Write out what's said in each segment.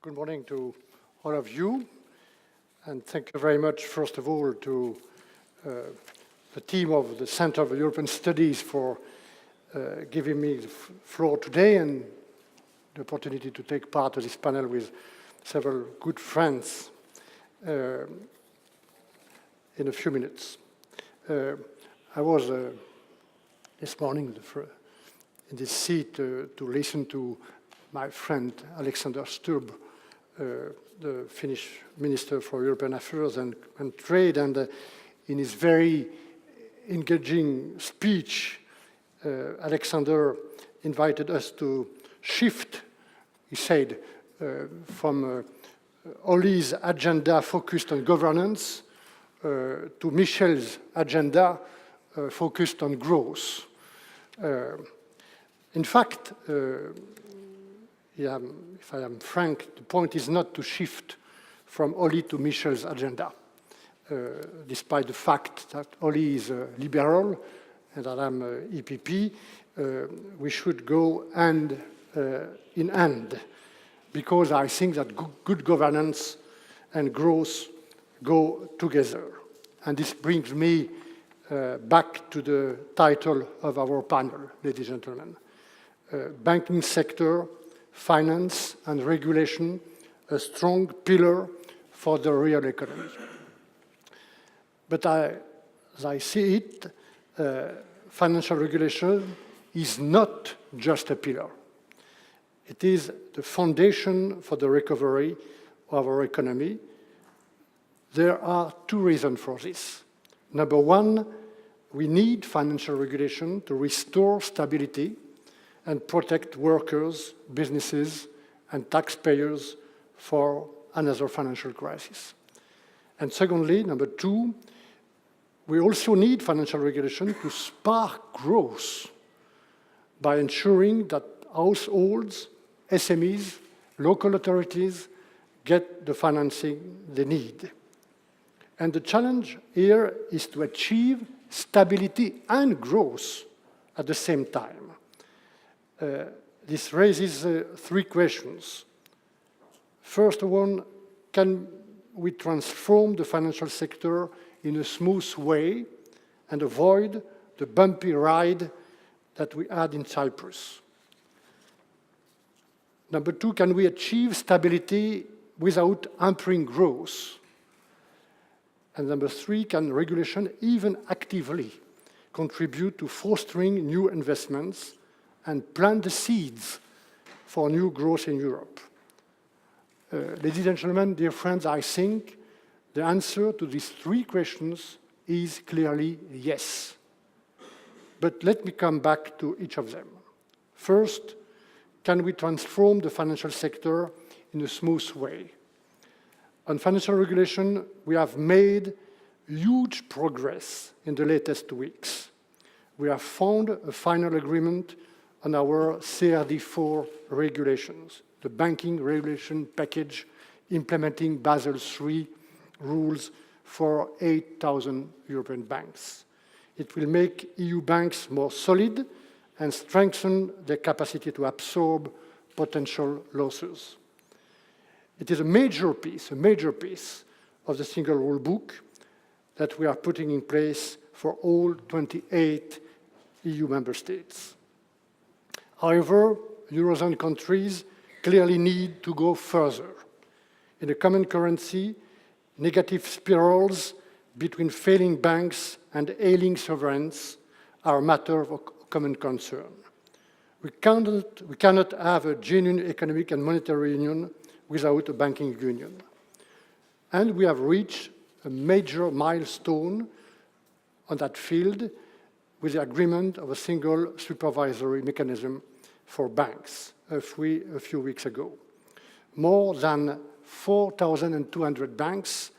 Good morning to all of you, and thank you very much, first of all, to the team of the Center for European Studies for giving me the floor today and the opportunity to take part of this panel with several good friends in a few minutes. I was this morning in this seat to listen to my friend Alexander Stubb, the Finnish Minister for European Affairs and Trade, and in his very engaging speech, Alexander invited us to shift, he said, from Oli's agenda focused on governance to Michel's agenda focused on growth. In fact, if I am frank, the point is not to shift from Oli to Michel's agenda, despite the fact that Oli is a liberal and that I'm EPP. We should go hand in hand, because I think that good governance and growth go together. And this brings me back to the title of our panel, ladies and gentlemen. Banking sector, finance and regulation, a strong pillar for the real economy. But as I see it, financial regulation is not just a pillar. It is the foundation for the recovery of our economy. There are two reasons for this. Number one, we need financial regulation to restore stability and protect workers, businesses, and taxpayers for another financial crisis. And secondly, number two, we also need financial regulation to spark growth by ensuring that households, SMEs, local authorities get the financing they need. And the challenge here is to achieve stability and growth at the same time. This raises three questions. First one, can we transform the financial sector in a smooth way and avoid the bumpy ride that we had in Cyprus? Number two, can we achieve stability without hampering growth? And number three, can regulation even actively contribute to fostering new investments and plant the seeds for new growth in Europe? Ladies and gentlemen, dear friends, I think the answer to these three questions is clearly yes. But let me come back to each of them. First, can we transform the financial sector in a smooth way? On financial regulation, we have made huge progress in the latest weeks. We have found a final agreement on our CRD4 regulations, the banking regulation package implementing Basel III rules for 8,000 European banks. It will make EU banks more solid and strengthen their capacity to absorb potential losses. It is a major piece of the single rule book that we are putting in place for all 28 EU member states. However, Eurozone countries clearly need to go further. In a common currency, negative spirals between failing banks and ailing sovereigns are a matter of common concern. We cannot have a genuine economic and monetary union without a banking union. And we have reached a major milestone on that field with the agreement of a single supervisory mechanism for banks a few weeks ago. More than 4,200 banks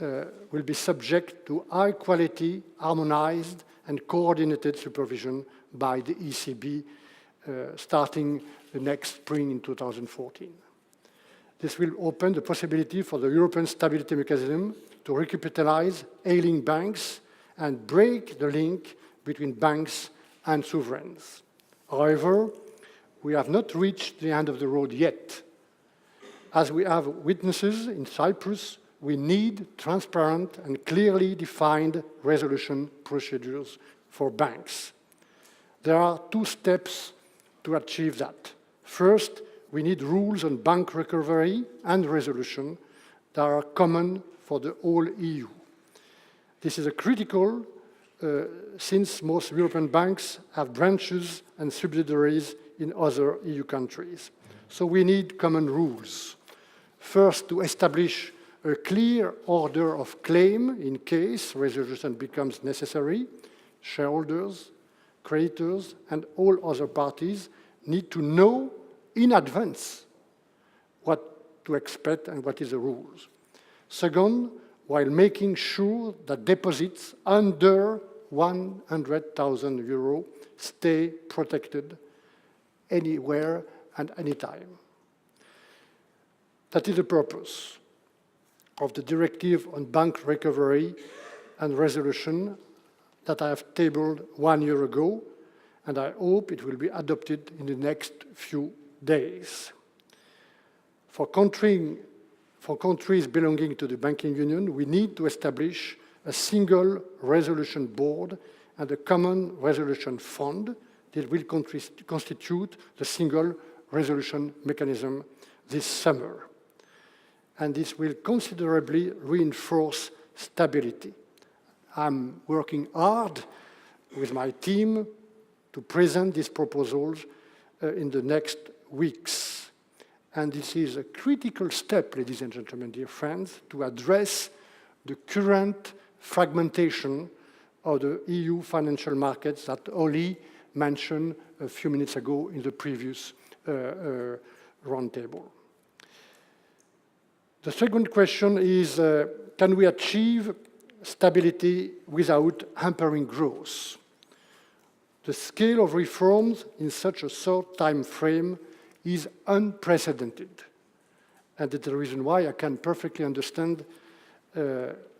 will be subject to high-quality, harmonized, and coordinated supervision by the ECB starting the next spring in 2014. This will open the possibility for the European Stability Mechanism to recapitalize ailing banks and break the link between banks and sovereigns. However, we have not reached the end of the road yet. as we have witnesses in Cyprus, we need transparent and clearly defined resolution procedures for banks. There are two steps to achieve that. First, we need rules on bank recovery and resolution that are common for the whole EU. This is critical since most European banks have branches and subsidiaries in other EU countries. So we need common rules. First, to establish a clear order of claim in case resolution becomes necessary. Shareholders, creditors, and all other parties need to know in advance what to expect and what is the rules. Second, while making sure that deposits under 100,000 euro stay protected anywhere and anytime. That is the purpose of the directive on bank recovery and resolution that I have tabled 1 year ago, and I hope it will be adopted in the next few days. For countries belonging to the banking union, we need to establish a single resolution board and a common resolution fund that will constitute the single resolution mechanism this summer. And this will considerably reinforce stability. I'm working hard with my team to present these proposals in the next weeks. And this is a critical step, ladies and gentlemen, dear friends, to address the current fragmentation of the EU financial markets that Oli mentioned a few minutes ago in the previous roundtable. The second question is, can we achieve stability without hampering growth? The scale of reforms in such a short time frame is unprecedented. And that's the reason why I can perfectly understand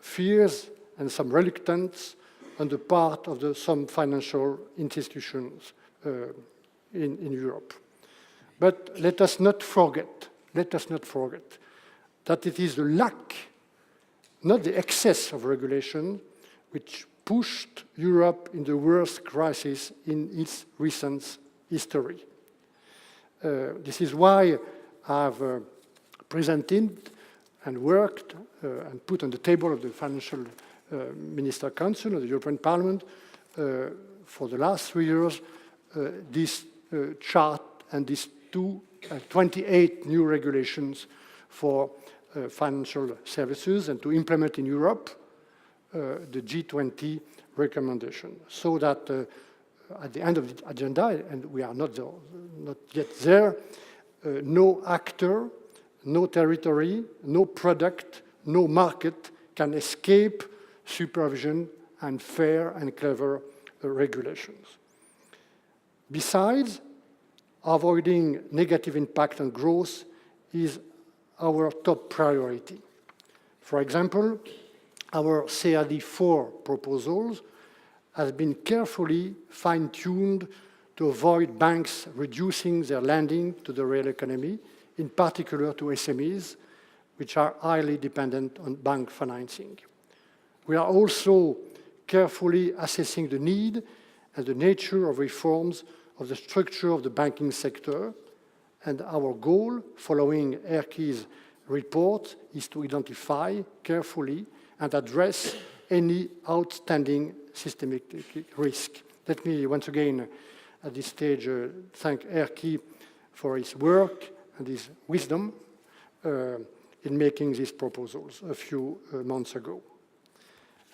fears and some reluctance on the part of some financial institutions in Europe. But let us not forget that it is the lack, not the excess of regulation, which pushed Europe in the worst crisis in its recent history. This is why I've presented and worked and put on the table of the Financial Minister Council of the European Parliament for the last 3 years this chart and these 28 new regulations for financial services and to implement in Europe the G20 recommendation, so that at the end of the agenda, and we are not yet there, no actor, no territory, no product, no market can escape supervision and fair and clever regulations. Besides, avoiding negative impact on growth is our top priority. For example, our CRD4 proposals have been carefully fine-tuned to avoid banks reducing their lending to the real economy, in particular to SMEs, which are highly dependent on bank financing. We are also carefully assessing the need and the nature of reforms of the structure of the banking sector, and our goal, following Erki's report, is to identify carefully and address any outstanding systemic risk. Let me once again, at this stage, thank Erki for his work and his wisdom in making these proposals a few months ago.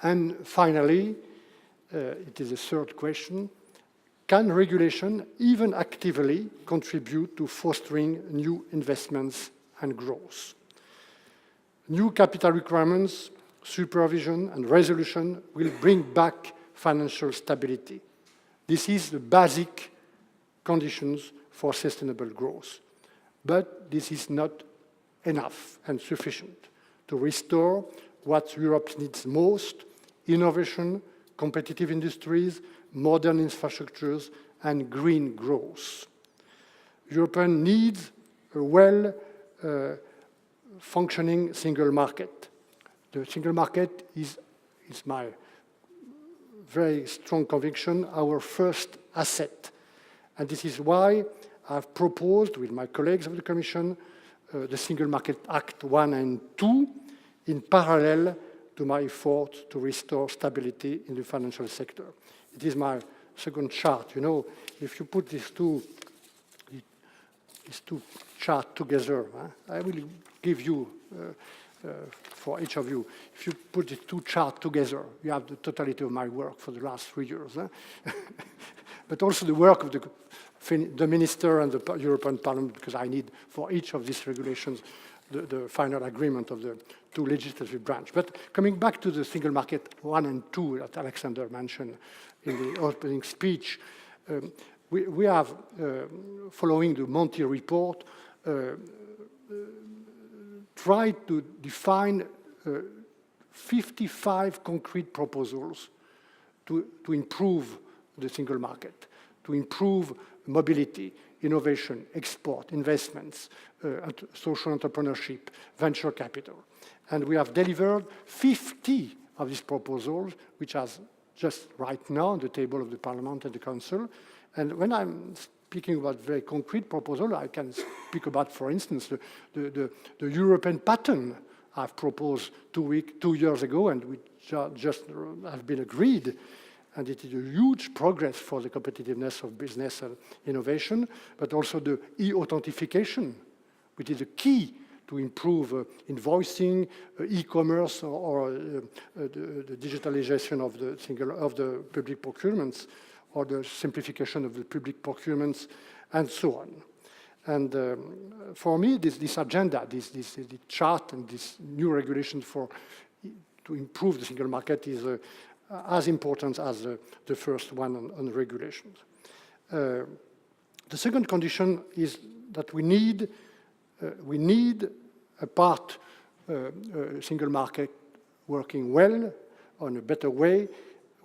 And finally, it is a third question, can regulation even actively contribute to fostering new investments and growth? New capital requirements, supervision, and resolution will bring back financial stability. This is the basic conditions for sustainable growth. But this is not enough and sufficient to restore what Europe needs most: innovation, competitive industries, modern infrastructures, and green growth. Europe needs a functioning single market. The single market is my very strong conviction, our first asset. And this is why I've proposed with my colleagues of the Commission the Single Market Act 1 and 2 in parallel to my effort to restore stability in the financial sector. It is my second chart. You know, if you put these two charts together, I will give you, for each of you, if you put the two charts together, you have the totality of my work for the last 3 years. But also the work of the Minister and the European Parliament, because I need for each of these regulations the final agreement of the two legislative branches. But coming back to the Single Market 1 and 2 that Alexander mentioned in the opening speech, we have, following the Monti report, tried to define 55 concrete proposals to improve the single market, to improve mobility, innovation, export, investments, social entrepreneurship, venture capital. And we have delivered 50 of these proposals, which are just right now on the table of the Parliament and the Council. And when I'm speaking about very concrete proposals, I can speak about, for instance, the European pattern I've proposed 2 years ago, and which just have been agreed. And it is a huge progress for the competitiveness of business and innovation, but also the e-authentication, which is a key to improve invoicing, e-commerce, or the digitalization of the public procurements, or the simplification of the public procurements, and so on. And for me, this agenda, this chart, and this new regulation to improve the single market is as important as the first one on regulations. The second condition is that we need a part single market working well, on a better way.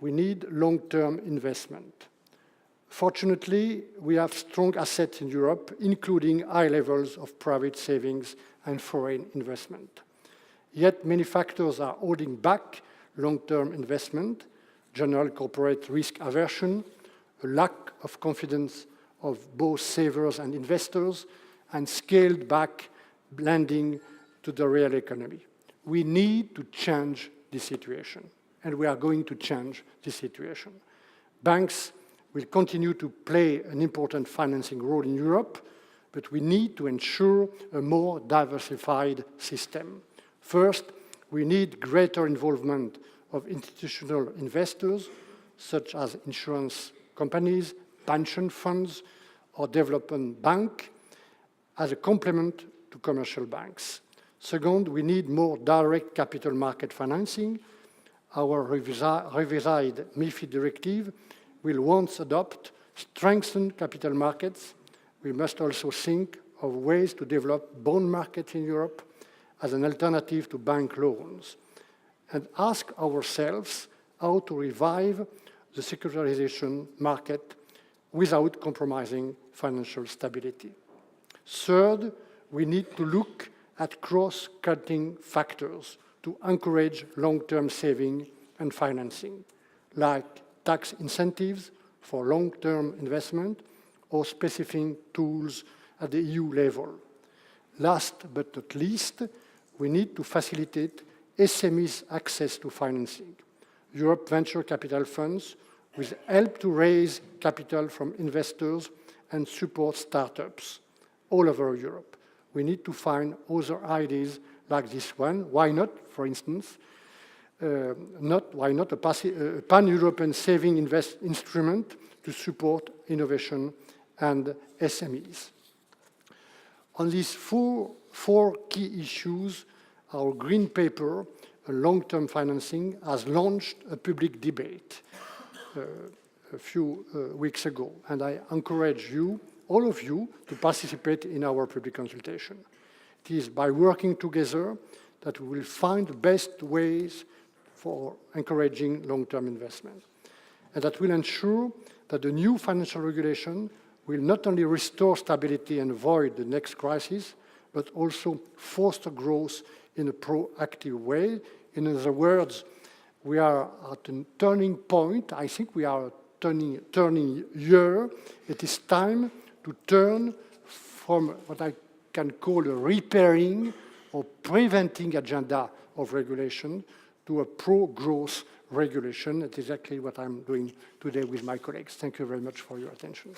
We need long-term investment. Fortunately, we have strong assets in Europe, including high levels of private savings and foreign investment. Yet many factors are holding back long-term investment: general corporate risk aversion, a lack of confidence of both savers and investors, and scaled back lending to the real economy. We need to change this situation, and we are going to change this situation. Banks will continue to play an important financing role in Europe, but we need to ensure a more diversified system. First, we need greater involvement of institutional investors, such as insurance companies, pension funds, or development bank, as a complement to commercial banks. Second, we need more direct capital market financing. Our revised MiFID directive will, once adopted, strengthen capital markets. We must also think of ways to develop bond markets in Europe as an alternative to bank loans, and ask ourselves how to revive the securitization market without compromising financial stability. Third, we need to look at cross-cutting factors to encourage long-term saving and financing, like tax incentives for long-term investment or specific tools at the EU level. Last but not least, we need to facilitate SMEs' access to financing. Europe venture capital funds will help to raise capital from investors and support startups all over Europe. We need to find other ideas like this one. Why not, for instance, why not a pan-European saving instrument to support innovation and SMEs? On these four key issues, our green paper on long-term financing has launched a public debate a few weeks ago, and I encourage you, all of you, to participate in our public consultation. It is by working together that we will find the best ways for encouraging long-term investment, and that will ensure that the new financial regulation will not only restore stability and avoid the next crisis, but also foster growth in a proactive way. In other words, we are at a turning point. I think we are turning year. It is time to turn from what I can call a repairing or preventing agenda of regulation to a pro-growth regulation. That's exactly what I'm doing today with my colleagues. Thank you very much for your attention.